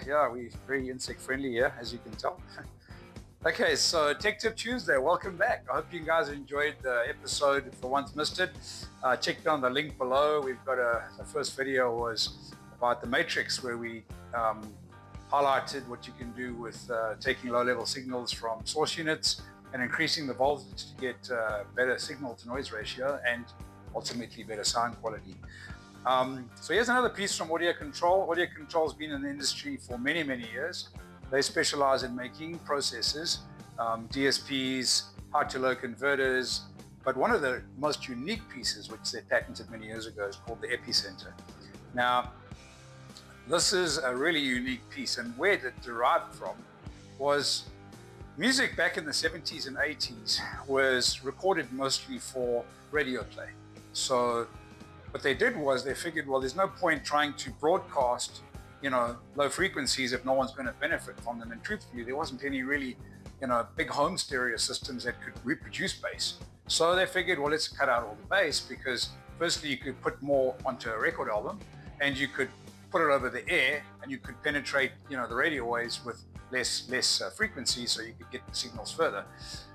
Yeah, we're very insect friendly here, as you can tell. Okay, so Tech Tip Tuesday, welcome back. I hope you guys enjoyed the episode. If the ones missed it, check down the link below. We've got the first video was about the matrix, where we highlighted what you can do with taking low-level signals from source units and increasing the voltage to get better signal to noise ratio and ultimately better sound quality. So here's another piece from AudioControl. AudioControl has been in the industry for many, many years. They specialize in making processors, DSPs, high-to-low converters, but one of the most unique pieces, which they patented many years ago, is called the EPICENTER. Now, this is a really unique piece, and where it derived from was music back in the 70s and 80s was recorded mostly for radio play. So what they did was they figured, well, there's no point trying to broadcast, low frequencies if no one's going to benefit from them. And truthfully, there wasn't any really, big home stereo systems that could reproduce bass. So they figured, well, let's cut out all the bass, because firstly, you could put more onto a record album, and you could put it over the air, and you could penetrate, the radio waves with less frequency, so you could get the signals further.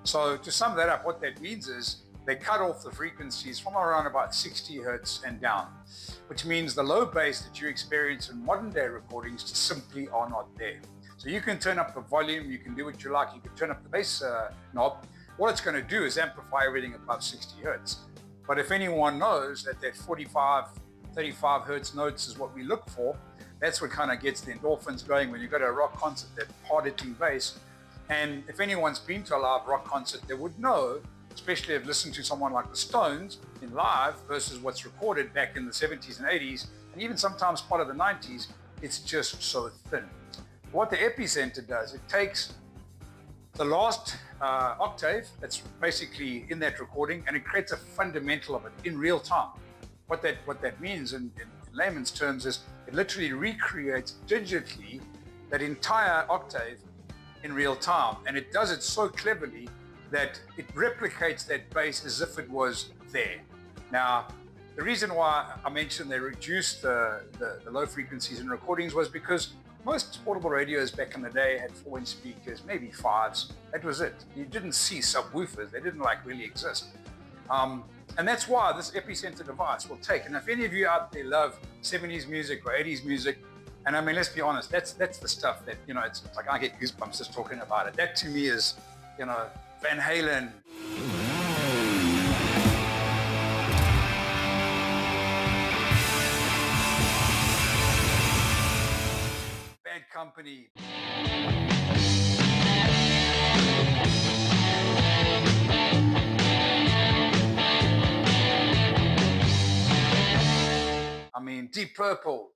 So to sum that up, what that means is they cut off the frequencies from around about 60 hertz and down, which means the low bass that you experience in modern day recordings just simply are not there. So you can turn up the volume, you can do what you like, you can turn up the bass knob. What it's going to do is amplify everything above 60 hertz. But if anyone knows that 45, 35 hertz notes is what we look for, that's what kind of gets the endorphins going when you go to a rock concert, that hard-hitting bass. And if anyone's been to a live rock concert, they would know, especially if listened to someone like the Stones in live versus what's recorded back in the 70s and 80s, and even sometimes part of the 90s, it's just so thin. What the EPICENTER does, it takes the last octave that's basically in that recording, and it creates a fundamental of it in real time. What that means in layman's terms is it literally recreates digitally that entire octave in real time, and it does it so cleverly that it replicates that bass as if it was there. Now, the reason why I mentioned they reduced the low frequencies in recordings was because most portable radios back in the day had 4-inch speakers, maybe 5s. That was it. You didn't see subwoofers. They didn't really exist. And that's why this EPICENTER device will take. And if any of you out there love 70s music or 80s music, and I mean, let's be honest, that's the stuff that, it's like I get goosebumps just talking about it. That to me is, Van Halen. Bad Company. I mean, Deep Purple.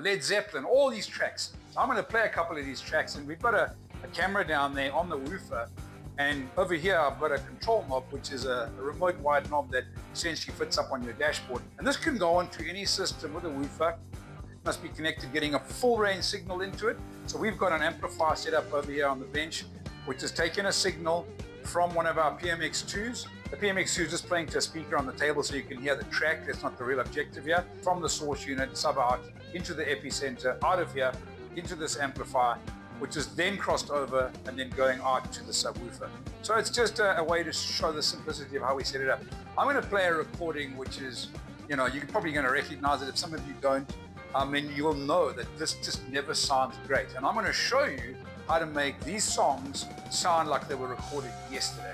Led Zeppelin, all these tracks. So I'm going to play a couple of these tracks, and we've got a camera down there on the woofer, and over here I've got a control knob, which is a remote wide knob that essentially fits up on your dashboard. And this can go onto any system with a woofer. It must be connected, getting a full range signal into it. So we've got an amplifier set up over here on the bench, which is taking a signal from one of our PMX2s. The PMX2 is just playing to a speaker on the table so you can hear the track. That's not the real objective here. From the source unit, sub out, into the EPICENTER, out of here, into this amplifier, which is then crossed over and then going out to the subwoofer. So it's just a way to show the simplicity of how we set it up. I'm going to play a recording which is, you're probably going to recognize it. If some of you don't, and you will know that this just never sounds great. And I'm going to show you how to make these songs sound like they were recorded yesterday.